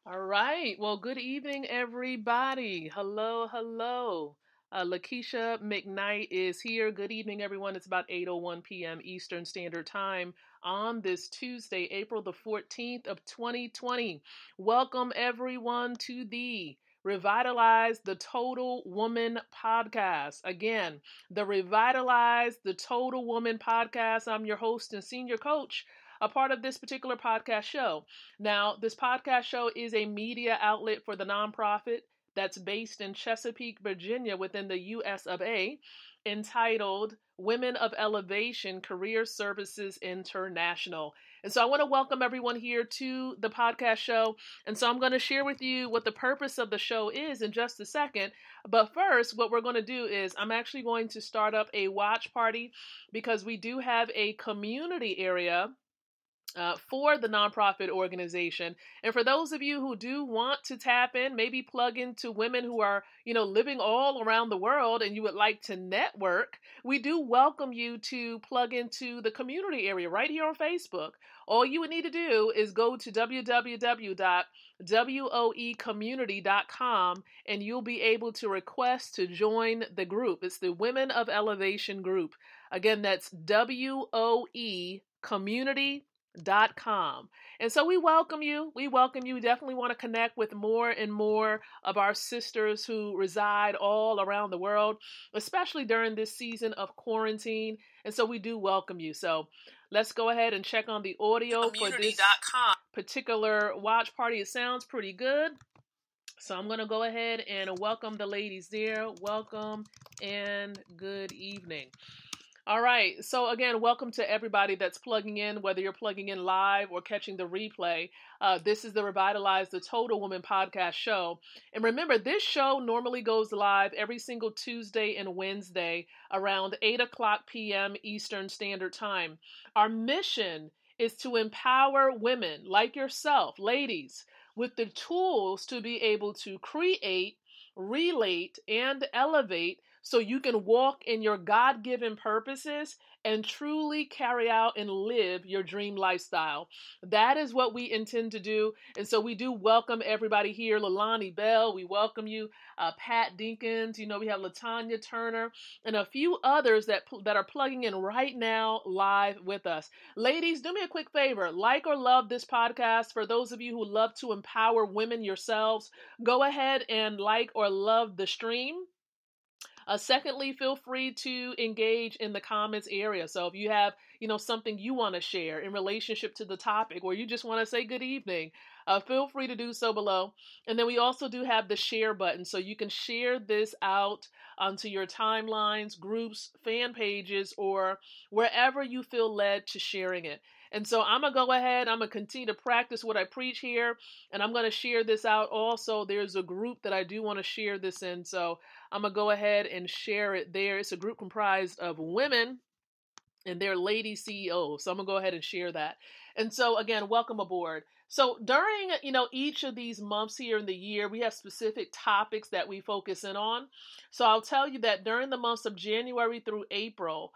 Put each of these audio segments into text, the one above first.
All right. Well, good evening, everybody. Hello, hello. Lakeisha McKnight is here. Good evening, everyone. It's about 8:01 p.m. Eastern Standard Time on this Tuesday, April the 14th of 2020. Welcome, everyone, to the Revitalize the Total Woman podcast. Again, the Revitalize the Total Woman podcast. I'm your host and senior coach, a part of this particular podcast show. Now, this podcast show is a media outlet for the nonprofit that's based in Chesapeake, Virginia, within the US of A, entitled Women of Elevation Career Services International. And so I want to welcome everyone here to the podcast show. And so I'm going to share with you what the purpose of the show is in just a second. But first, what we're going to do is I'm actually going to start up a watch party because we do have a community area for the nonprofit organization. And for those of you who do want to tap in, maybe plug into women who are, living all around the world and you would like to network, we do welcome you to plug into the community area right here on Facebook. All you would need to do is go to www.woecommunity.com and you'll be able to request to join the group. It's the Women of Elevation group. Again, that's WOE community.com. And so we welcome you. We welcome you. We definitely want to connect with more and more of our sisters who reside all around the world, especially during this season of quarantine. And so we do welcome you. So let's go ahead and check on the audio for this particular watch party. It sounds pretty good. So I'm going to go ahead and welcome the ladies there. Welcome and good evening. All right. So again, welcome to everybody that's plugging in, whether you're plugging in live or catching the replay. This is the Revitalize the Total Woman podcast show. And remember, this show normally goes live every single Tuesday and Wednesday around 8 o'clock p.m. Eastern Standard Time. Our mission is to empower women like yourself, ladies, with the tools to be able to create, relate, and elevate so you can walk in your God-given purposes and truly carry out and live your dream lifestyle. That is what we intend to do. And so we do welcome everybody here. Lalani Bell, we welcome you. Pat Dinkins, we have LaTanya Turner and a few others that are plugging in right now live with us. Ladies, do me a quick favor. Like or love this podcast. For those of you who love to empower women yourselves, go ahead and like or love the stream. Secondly, feel free to engage in the comments area. So if you have, something you want to share in relationship to the topic, or you just want to say good evening, feel free to do so below. And then we also do have the share button. So you can share this out onto your timelines, groups, fan pages, or wherever you feel led to sharing it. And so I'm going to go ahead. I'm going to continue to practice what I preach here. And I'm going to share this out also. There's a group that I do want to share this in. So I'm going to go ahead and share it there. It's a group comprised of women and they're lady CEOs. So I'm going to go ahead and share that. And so again, welcome aboard. So during, each of these months here in the year, we have specific topics that we focus in on. So I'll tell you that during the months of January through April,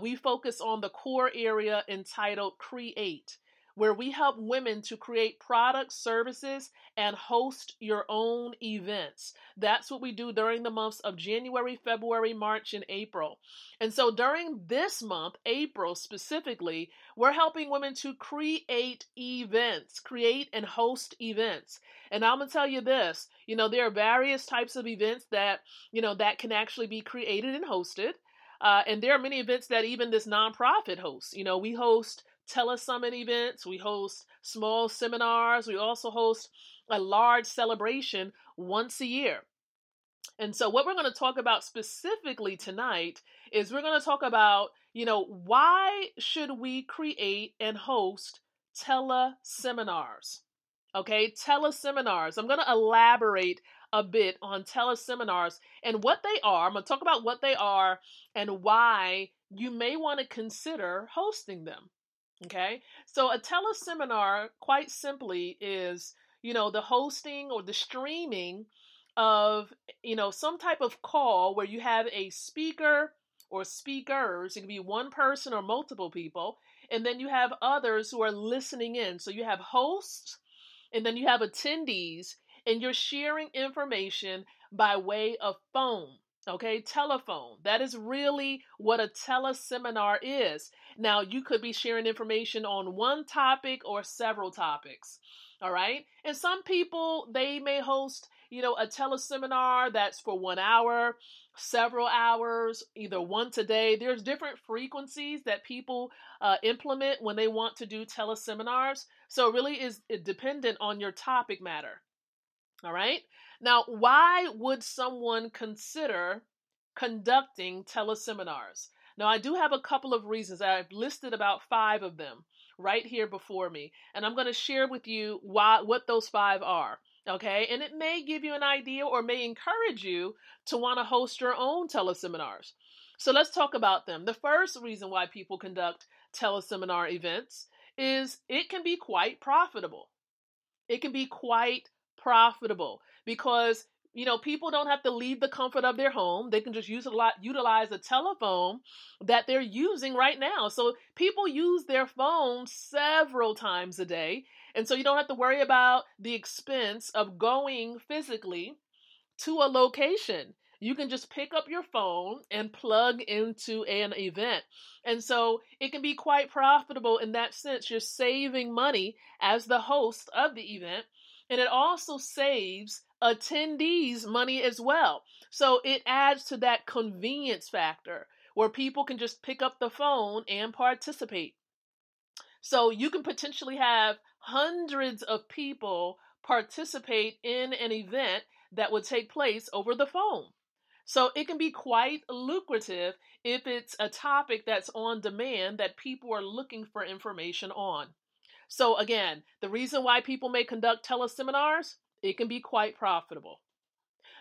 we focus on the core area entitled Create, where we help women to create products, services, and host your own events. That's what we do during the months of January, February, March, and April. And so during this month, April specifically, we're helping women to create events, create and host events. And I'm going to tell you this, there are various types of events that, that can actually be created and hosted. And there are many events that even this nonprofit hosts. We host Telesummit events, we host small seminars, we also host a large celebration once a year. And so what we're going to talk about specifically tonight is we're going to talk about, why should we create and host teleseminars? Okay, teleseminars. I'm going to elaborate a bit on teleseminars and what they are. I'm going to talk about what they are and why you may want to consider hosting them. Okay, so a teleseminar, quite simply, is, the hosting or the streaming of, some type of call where you have a speaker or speakers. It can be one person or multiple people. And then you have others who are listening in. So you have hosts and then you have attendees, and you're sharing information by way of phone. Okay, telephone. That is really what a teleseminar is. Now, you could be sharing information on one topic or several topics. All right. And some people, they may host, a teleseminar that's for 1 hour, several hours, either once a day. There's different frequencies that people implement when they want to do teleseminars. So it really is dependent on your topic matter. All right. Now, why would someone consider conducting teleseminars? Now, I do have a couple of reasons. I've listed about 5 of them right here before me, and I'm going to share with you what those 5 are. Okay. And it may give you an idea or may encourage you to want to host your own teleseminars. So let's talk about them. The first reason why people conduct teleseminar events is it can be quite profitable. It can be quite profitable because people don't have to leave the comfort of their home. They can just utilize a telephone that they're using right now. So people use their phone several times a day, and so you don't have to worry about the expense of going physically to a location. You can just pick up your phone and plug into an event. And so it can be quite profitable in that sense. You're saving money as the host of the event. And it also saves attendees money as well. So it adds to that convenience factor where people can just pick up the phone and participate. So you can potentially have hundreds of people participate in an event that would take place over the phone. So it can be quite lucrative if it's a topic that's on demand that people are looking for information on. So again, the reason why people may conduct teleseminars, it can be quite profitable.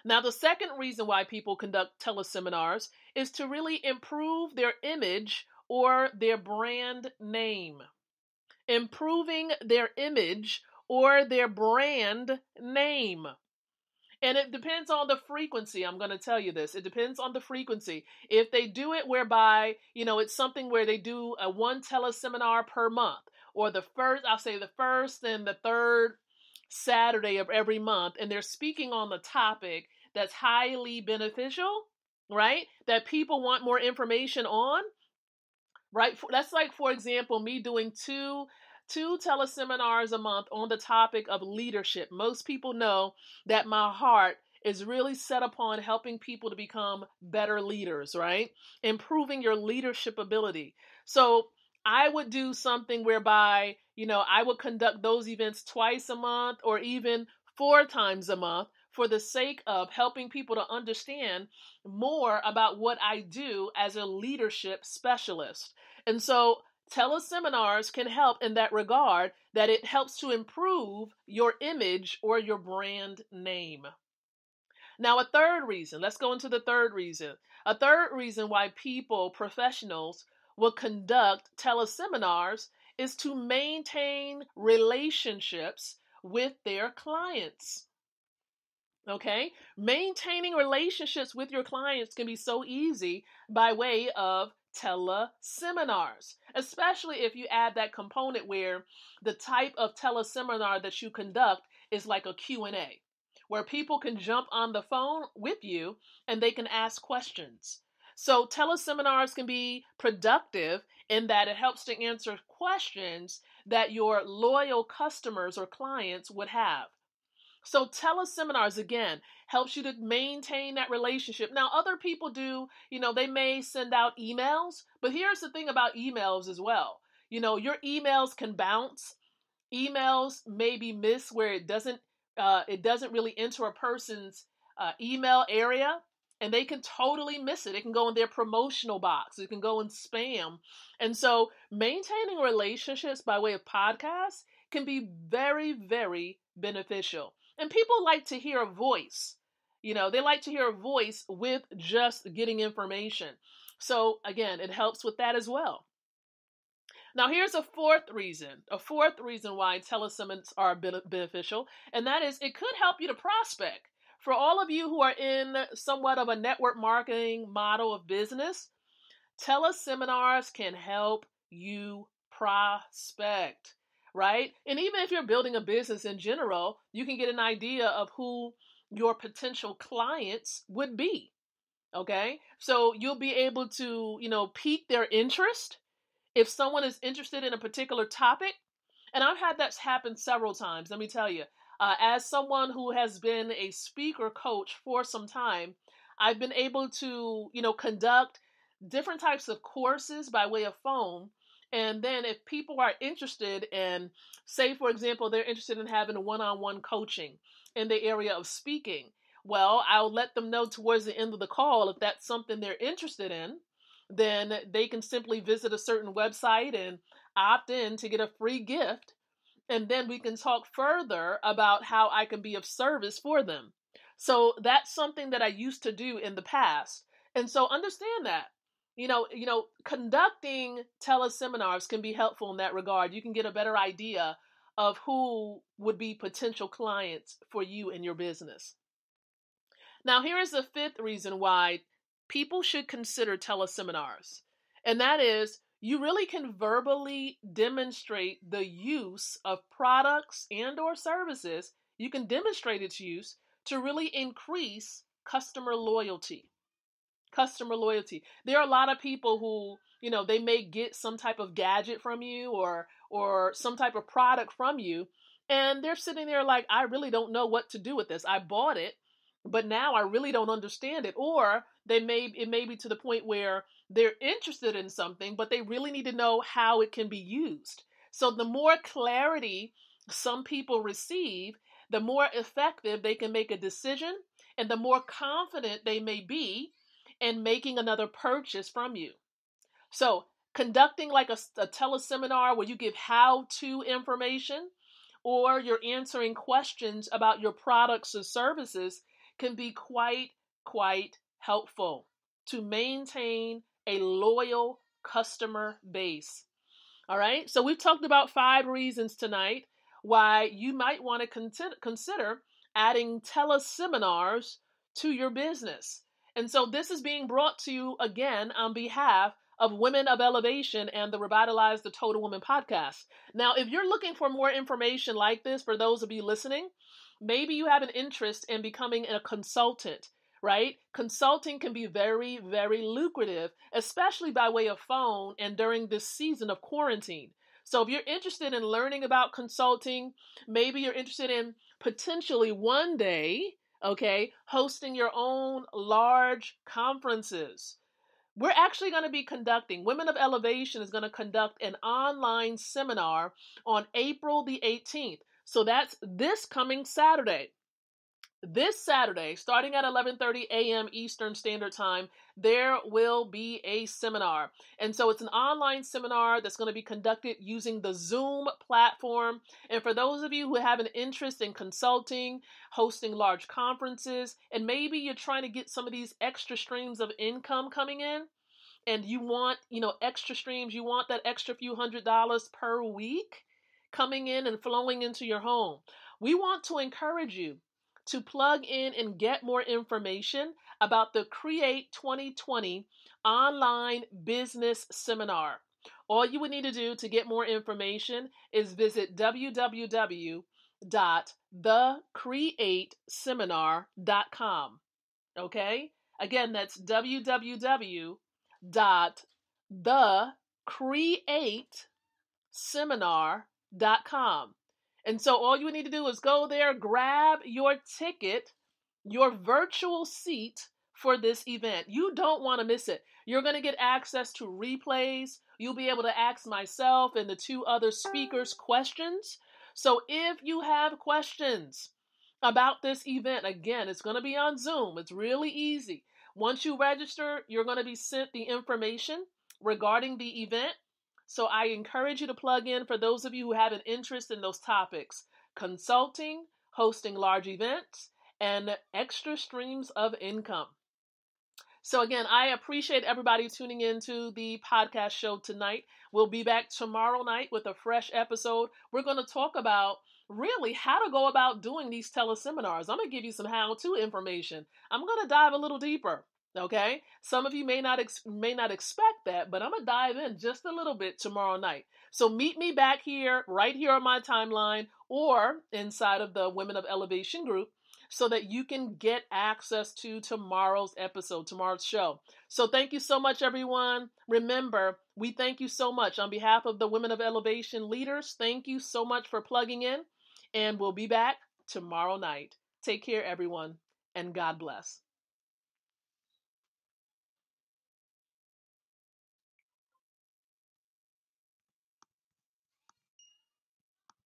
Now, the second reason why people conduct teleseminars is to really improve their image or their brand name. Improving their image or their brand name. And it depends on the frequency. I'm going to tell you this. It depends on the frequency. If they do it whereby, it's something where they do a one teleseminar per month, or the first and the third Saturday of every month, and they're speaking on the topic that's highly beneficial, right? That people want more information on, right? That's like, for example, me doing two teleseminars a month on the topic of leadership. Most people know that my heart is really set upon helping people to become better leaders, right? Improving your leadership ability. So I would do something whereby, I would conduct those events twice a month or even 4 times a month for the sake of helping people to understand more about what I do as a leadership specialist. And so teleseminars can help in that regard, that it helps to improve your image or your brand name. Now, a third reason, let's go into the third reason. A third reason why professionals, will conduct teleseminars is to maintain relationships with their clients. Okay? Maintaining relationships with your clients can be so easy by way of teleseminars, especially if you add that component where the type of teleseminar that you conduct is like a Q&A, where people can jump on the phone with you and they can ask questions. So teleseminars can be productive in that it helps to answer questions that your loyal customers or clients would have. So teleseminars, again, helps you to maintain that relationship. Now, other people do, they may send out emails, but here's the thing about emails as well. Your emails can bounce. Emails may be missed where it doesn't really enter a person's email area, and they can totally miss it. It can go in their promotional box. It can go in spam. And so maintaining relationships by way of podcasts can be very, very beneficial. And people like to hear a voice. They like to hear a voice with just getting information. So again, it helps with that as well. Now, here's a fourth reason why telesummits are beneficial, and that is it could help you to prospect. For all of you who are in somewhat of a network marketing model of business, teleseminars can help you prospect, right? And even if you're building a business in general, you can get an idea of who your potential clients would be. Okay. So you'll be able to, pique their interest. If someone is interested in a particular topic, and I've had that happen several times, let me tell you, as someone who has been a speaker coach for some time, I've been able to, conduct different types of courses by way of phone. And then if people are interested in, say, for example, they're interested in having one-on-one coaching in the area of speaking, well, I'll let them know towards the end of the call if that's something they're interested in. Then they can simply visit a certain website and opt in to get a free gift, and then we can talk further about how I can be of service for them. So that's something that I used to do in the past. And so understand that. Conducting teleseminars can be helpful in that regard. You can get a better idea of who would be potential clients for you in your business. Now, here is the fifth reason why people should consider teleseminars, and that is you really can verbally demonstrate the use of products and or services. You can demonstrate its use to really increase customer loyalty. Customer loyalty. There are a lot of people who, they may get some type of gadget from you or some type of product from you, and they're sitting there like, I really don't know what to do with this. I bought it, but now I really don't understand it. Or it may be to the point where they're interested in something, but they really need to know how it can be used. So the more clarity some people receive, the more effective they can make a decision, and the more confident they may be in making another purchase from you. So conducting like a teleseminar where you give how-to information, or you're answering questions about your products or services, can be quite helpful to maintain a loyal customer base. All right. So we've talked about 5 reasons tonight why you might want to consider adding teleseminars to your business. And so this is being brought to you again on behalf of Women of Elevation and the Revitalize the Total Woman podcast. Now, if you're looking for more information like this, for those of you listening, maybe you have an interest in becoming a consultant, right? Consulting can be very, very lucrative, especially by way of phone and during this season of quarantine. So if you're interested in learning about consulting, maybe you're interested in potentially one day, hosting your own large conferences. We're actually going to be conducting, Women of Elevation is going to conduct an online seminar on April the 18th. So that's this coming Saturday. This Saturday, starting at 11:30 a.m. Eastern Standard Time, there will be a seminar. And so it's an online seminar that's going to be conducted using the Zoom platform. And for those of you who have an interest in consulting, hosting large conferences, and maybe you're trying to get some of these extra streams of income coming in, and you want, extra streams, you want that extra few $100s per week coming in and flowing into your home, we want to encourage you to plug in and get more information about the Create 2020 online business seminar. All you would need to do to get more information is visit www.thecreateseminar.com. Okay? Again, that's www.thecreateseminar.com. And so all you need to do is go there, grab your ticket, your virtual seat for this event. You don't want to miss it. You're going to get access to replays. You'll be able to ask myself and the 2 other speakers questions. So if you have questions about this event, again, it's going to be on Zoom. It's really easy. Once you register, you're going to be sent the information regarding the event. So I encourage you to plug in for those of you who have an interest in those topics: consulting, hosting large events, and extra streams of income. So again, I appreciate everybody tuning into the podcast show tonight. We'll be back tomorrow night with a fresh episode. We're going to talk about really how to go about doing these teleseminars. I'm going to give you some how-to information. I'm going to dive a little deeper. Okay, some of you may not expect that, but I'm gonna dive in just a little bit tomorrow night. So meet me back here, right here on my timeline, or inside of the Women of Elevation group, so that you can get access to tomorrow's episode, tomorrow's show. So thank you so much, everyone. Remember, we thank you so much on behalf of the Women of Elevation leaders. Thank you so much for plugging in, and we'll be back tomorrow night. Take care, everyone, and God bless.